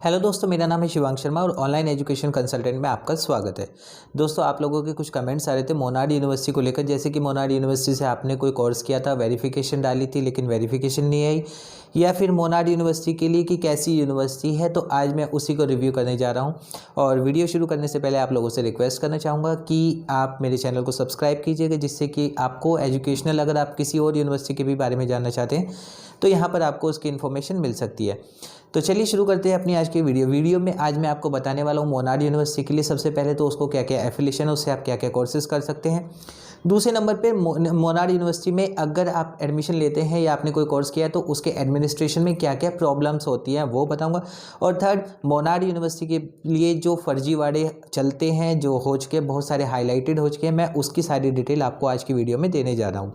Hello दोस्तों, मेरा नाम है शिवांग शर्मा और ऑनलाइन एजुकेशन कंसल्टेंट में आपका स्वागत है। दोस्तों, आप लोगों के कुछ कमेंट्स आ रहे थे मोनाड यूनिवर्सिटी को लेकर, जैसे कि मोनाड यूनिवर्सिटी से आपने कोई कोर्स किया था, वेरिफिकेशन डाली थी लेकिन वेरिफिकेशन नहीं आई, या फिर मोनाड यूनिवर्सिटी के लिए कि कैसी यूनिवर्सिटी है। तो आज मैं उसी को रिव्यू करने जा रहा हूँ। और वीडियो शुरू करने से पहले आप लोगों से रिक्वेस्ट करना चाहूँगा कि आप मेरे चैनल को सब्सक्राइब कीजिएगा, जिससे कि आपको एजुकेशनल, अगर आप किसी और यूनिवर्सिटी के भी बारे में जानना चाहते हैं तो यहाँ पर आपको उसकी इन्फॉर्मेशन मिल सकती है। तो चलिए शुरू करते हैं अपनी आज की वीडियो में आज मैं आपको बताने वाला हूँ मोनाड यूनिवर्सिटी के लिए सबसे पहले तो उसको क्या क्या एफिलिएशन है, उससे आप क्या क्या कोर्सेज कर सकते हैं। दूसरे नंबर पे मोनाड यूनिवर्सिटी में अगर आप एडमिशन लेते हैं या आपने कोई कोर्स किया है तो उसके एडमिनिस्ट्रेशन में क्या क्या प्रॉब्लम्स होती हैं वो बताऊंगा। और थर्ड, मोनाड यूनिवर्सिटी के लिए जो फर्जीवाड़े चलते हैं, जो हो चुके हैं, बहुत सारे हाईलाइटेड हो चुके हैं, मैं उसकी सारी डिटेल आपको आज की वीडियो में देने जा रहा हूँ।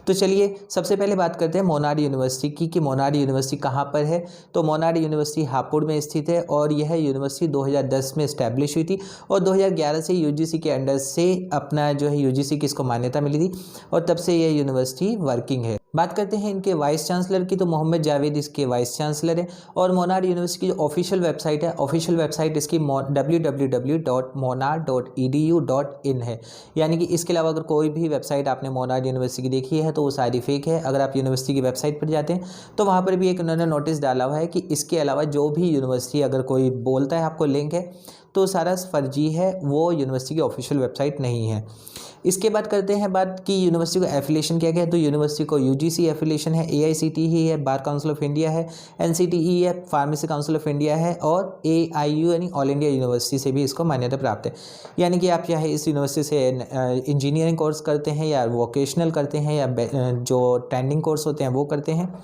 तो चलिए सबसे पहले बात करते हैं मोनाड यूनिवर्सिटी की कि मोनाड यूनिवर्सिटी कहाँ पर है। तो मोनाड यूनिवर्सिटी हापुड़ में स्थित है और यह यूनिवर्सिटी 2010 में इस्टेब्लिश हुई थी और 2011 से यूजीसी के अंडर से अपना जो है यूजीसी की इसको मान्यता मिली थी और तब से यह यूनिवर्सिटी वर्किंग है। बात करते हैं इनके वाइस चांसलर की, तो मोहम्मद जावेद इसके वाइस चांसलर हैं। और मोनाड यूनिवर्सिटी की जो ऑफिशियल वेबसाइट है, ऑफिशियल वेबसाइट इसकी www.monad.edu.in है। यानी कि इसके अलावा अगर कोई भी वेबसाइट आपने मोनाड यूनिवर्सिटी की देखी है तो वो सारी फेक है। अगर आप यूनिवर्सिटी की वेबसाइट पर जाते हैं तो वहाँ पर भी एक उन्होंने नोटिस डाला हुआ है कि इसके अलावा जो भी यूनिवर्सिटी अगर कोई बोलता है आपको लिंक है तो सारा फर्जी है, वो यूनिवर्सिटी की ऑफिशियल वेबसाइट नहीं है। इसके बाद करते हैं बात कि यूनिवर्सिटी को एफिलिएशन क्या क्या है। तो यूनिवर्सिटी को यूजीसी एफिलिएशन है, एआईसीटीई है, बार काउंसिल ऑफ इंडिया है, एनसीटीई है, फार्मेसी काउंसिल ऑफ इंडिया है और एआईयू यानी ऑल इंडिया यूनिवर्सिटी से भी इसको मान्यता प्राप्त है। यानी कि आप चाहे इस यूनिवर्सिटी से इंजीनियरिंग कोर्स करते हैं या वोकेशनल करते हैं या जो ट्रेंडिंग कोर्स होते हैं वो करते हैं,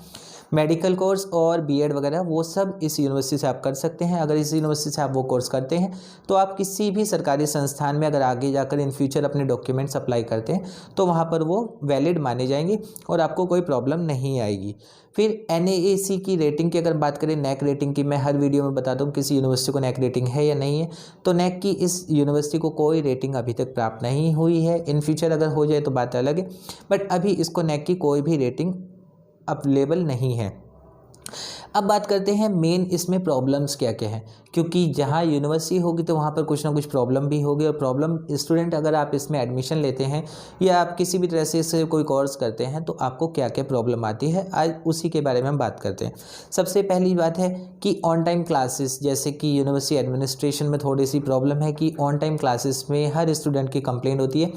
मेडिकल कोर्स और बीएड वगैरह, वो सब इस यूनिवर्सिटी से आप कर सकते हैं। अगर इस यूनिवर्सिटी से आप वो कोर्स करते हैं तो आप किसी भी सरकारी संस्थान में अगर आगे जाकर इन फ्यूचर अपने डॉक्यूमेंट्स अप्लाई करते हैं तो वहाँ पर वो वैलिड माने जाएंगे और आपको कोई प्रॉब्लम नहीं आएगी। फिर एनएएसी की रेटिंग की अगर बात करें, नैक रेटिंग की, मैं हर वीडियो में बताता हूँ किसी यूनिवर्सिटी को नैक रेटिंग है या नहीं है। तो नैक की इस यूनिवर्सिटी को कोई रेटिंग अभी तक प्राप्त नहीं हुई है। इन फ्यूचर अगर हो जाए तो बात अलग है, बट अभी इसको नैक की कोई भी रेटिंग अवेलेबल नहीं है। अब बात करते हैं मेन इसमें प्रॉब्लम्स क्या क्या हैं, क्योंकि जहाँ यूनिवर्सिटी होगी तो वहाँ पर कुछ ना कुछ प्रॉब्लम भी होगी। और प्रॉब्लम स्टूडेंट अगर आप इसमें एडमिशन लेते हैं या आप किसी भी तरह से कोई कोर्स करते हैं तो आपको क्या क्या प्रॉब्लम आती है, आज उसी के बारे में हम बात करते हैं। सबसे पहली बात है कि ऑन टाइम क्लासेस, जैसे कि यूनिवर्सिटी एडमिनिस्ट्रेशन में थोड़ी सी प्रॉब्लम है कि ऑन टाइम क्लासेस में हर स्टूडेंट की कंप्लेंट होती है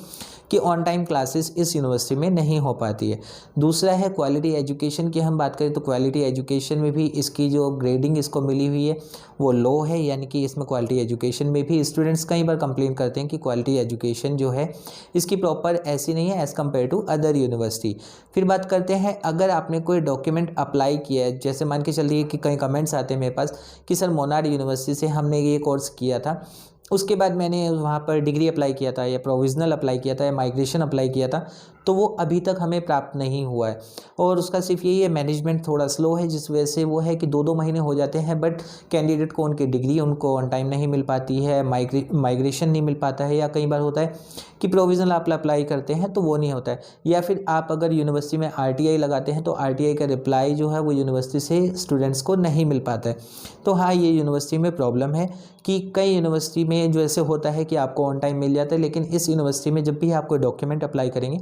कि ऑन टाइम क्लासेस इस यूनिवर्सिटी में नहीं हो पाती है। दूसरा है क्वालिटी एजुकेशन की हम बात करें तो क्वालिटी एजुकेशन में भी इसकी जो ग्रेडिंग इसको मिली हुई है वो लो है। यानी कि इसमें क्वालिटी एजुकेशन में भी स्टूडेंट्स कई बार कंप्लेन करते हैं कि क्वालिटी एजुकेशन जो है इसकी प्रॉपर ऐसी नहीं है as compare to other university. फिर बात करते हैं अगर आपने कोई डॉक्यूमेंट अप्लाई किया है, जैसे मान के चलिए कि कई कमेंट्स आते हैं मेरे पास कि सर मोनाड यूनिवर्सिटी से हमने ये कोर्स किया था, उसके बाद मैंने वहाँ पर डिग्री अप्लाई किया था या प्रोविज़नल अप्लाई किया था या माइग्रेशन अप्लाई किया था, तो वो अभी तक हमें प्राप्त नहीं हुआ है। और उसका सिर्फ यही है, मैनेजमेंट थोड़ा स्लो है, जिस वजह से वो है कि 2-2 महीने हो जाते हैं बट कैंडिडेट को उनकी डिग्री उनको ऑन टाइम नहीं मिल पाती है, माइग्रेशन नहीं मिल पाता है, या कई बार होता है कि प्रोविज़नल आप अप्लाई करते हैं तो वो नहीं होता है, या फिर आप अगर यूनिवर्सिटी में आरटीआई लगाते हैं तो आरटीआई का रिप्लाई जो है वो यूनिवर्सिटी से स्टूडेंट्स को नहीं मिल पाता है। तो हाँ, ये यूनिवर्सिटी में प्रॉब्लम है कि कई यूनिवर्सिटी में जो ऐसे होता है कि आपको ऑन टाइम मिल जाता है, लेकिन इस यूनिवर्सिटी में जब भी आप कोई डॉक्यूमेंट अप्लाई करेंगे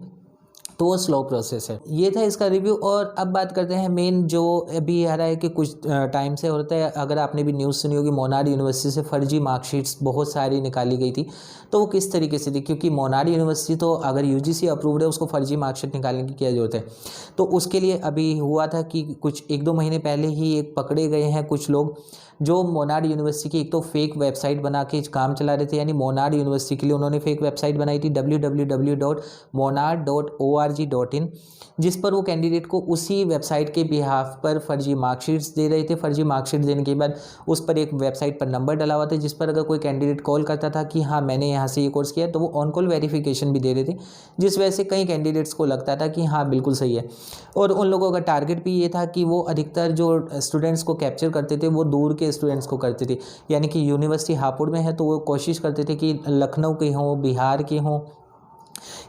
तो वो स्लो प्रोसेस है। ये था इसका रिव्यू। और अब बात करते हैं मेन जो अभी आ रहा है कि कुछ टाइम से होता है, अगर आपने भी न्यूज़ सुनी होगी, मोनाड यूनिवर्सिटी से फर्जी मार्कशीट्स बहुत सारी निकाली गई थी। तो वो किस तरीके से थी, क्योंकि मोनाड यूनिवर्सिटी तो अगर यूजीसी अप्रूव्ड है उसको फर्जी मार्कशीट निकालने की क्या जरूरत है। तो उसके लिए अभी हुआ था कि कुछ 1-2 महीने पहले ही एक पकड़े गए हैं कुछ लोग जो मोनाड यूनिवर्सिटी की एक तो फेक वेबसाइट बना के काम चला रहे थे। यानी मोनाड यूनिवर्सिटी के लिए उन्होंने फेक वेबसाइट बनाई थी www.monad.org.in, जिस पर वो कैंडिडेट को उसी वेबसाइट के बिहाफ पर फर्जी मार्कशीट्स दे रहे थे। फर्जी मार्कशीट देने के बाद उस पर एक वेबसाइट पर नंबर डला हुआ था जिस पर अगर कोई कैंडिडेट कॉल करता था कि हाँ मैंने यहाँ से ये कोर्स किया, तो वो ऑन कॉल वेरिफिकेशन भी दे रहे थे, जिस वजह से कई कैंडिडेट्स को लगता था कि हाँ बिल्कुल सही है। और उन लोगों का टारगेट भी ये था कि वो अधिकतर जो स्टूडेंट्स को कैप्चर करते थे वो दूर के स्टूडेंट्स को करते थे। यानी कि यूनिवर्सिटी हापुड़ में है तो वो कोशिश करते थे कि लखनऊ के हों, बिहार के हों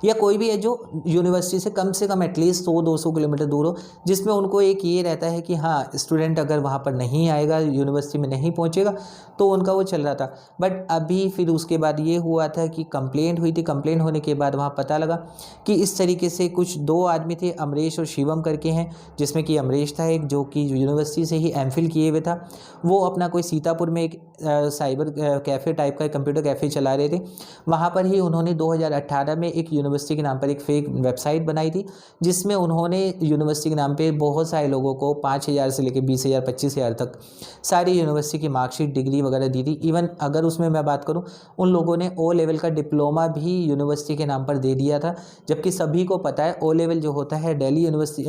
या कोई भी है जो यूनिवर्सिटी से कम एटलीस्ट 100-200 किलोमीटर दूर हो, जिसमें उनको एक ये रहता है कि हाँ, स्टूडेंट अगर वहाँ पर नहीं आएगा, यूनिवर्सिटी में नहीं पहुँचेगा, तो उनका वो चल रहा था। बट अभी फिर उसके बाद ये हुआ था कि कंप्लेंट हुई थी। कंप्लेंट होने के बाद वहाँ पता लगा कि इस तरीके से कुछ 2 आदमी थे, अमरीश और शिवम करके हैं, जिसमें कि अमरीश था एक जो कि यूनिवर्सिटी से ही एमफिल किए हुए था। वो अपना कोई सीतापुर में एक साइबर कैफ़े टाइप का कंप्यूटर कैफ़े चला रहे थे। वहाँ पर ही उन्होंने 2018 में एक यूनिवर्सिटी के नाम पर एक फेक वेबसाइट बनाई थी, जिसमें उन्होंने यूनिवर्सिटी के नाम पे बहुत सारे लोगों को 5,000 से लेकर 20,000 25,000 तक सारी यूनिवर्सिटी की मार्कशीट, डिग्री वगैरह दी थी। इवन अगर उसमें मैं बात करूं, उन लोगों ने ओ लेवल का डिप्लोमा भी यूनिवर्सिटी के नाम पर दे दिया था, जबकि सभी को पता है ओ लेवल जो होता है दिल्ली यूनिवर्सिटी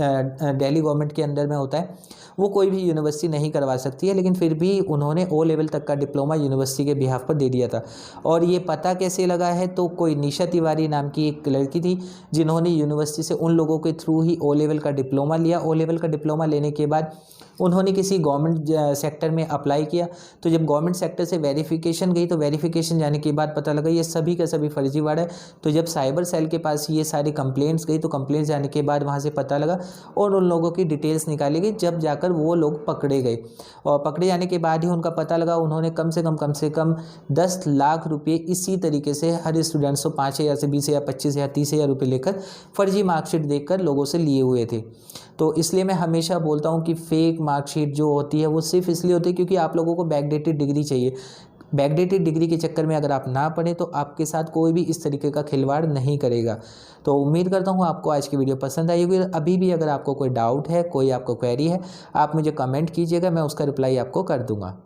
दिल्ली गवर्नमेंट के अंडर में होता है, वो कोई भी यूनिवर्सिटी नहीं करवा सकती है। लेकिन फिर भी उन्होंने ओ लेवल तक का डिप्लोमा यूनिवर्सिटी के बिहाफ पर दे दिया था। और ये पता कैसे लगा है, तो कोई निशा तिवारी नाम की एक लड़की थी, जिन्होंने यूनिवर्सिटी से उन लोगों के थ्रू ही ओ लेवल का डिप्लोमा लिया। ओ लेवल का डिप्लोमा लेने के बाद उन्होंने किसी गवर्नमेंट सेक्टर में अप्लाई किया। तो जब गवर्नमेंट सेक्टर से वेरिफिकेशन गई, तो वेरिफिकेशन जाने के बाद पता लगा ये सभी का सभी फर्जीवाड़ा है। तो जब साइबर सेल के पास ये सारी कंप्लेंट्स गई, तो कंप्लेंट्स जाने के बाद वहाँ से पता लगा और उन लोगों की डिटेल्स निकाली गई, जब जाकर वो लोग पकड़े गए। और पकड़े जाने के बाद ही उनका पता लगा, उन्होंने कम से कम 10 लाख रुपये इसी तरीके से हर स्टूडेंट्स को 5,000 से 20,000 25,000 30,000 रुपये लेकर फर्जी मार्कशीट देकर लोगों से लिए हुए थे। तो इसलिए मैं हमेशा बोलता हूँ कि फेक मार्कशीट जो होती है वो सिर्फ इसलिए होती है क्योंकि आप लोगों को बैकडेटेड डिग्री चाहिए। बैकडेटेड डिग्री के चक्कर में अगर आप ना पढ़ें, तो आपके साथ कोई भी इस तरीके का खिलवाड़ नहीं करेगा। तो उम्मीद करता हूँ आपको आज की वीडियो पसंद आई होगी। अभी भी अगर आपको कोई डाउट है, कोई आपको क्वेरी है, आप मुझे कमेंट कीजिएगा, मैं उसका रिप्लाई आपको कर दूंगा।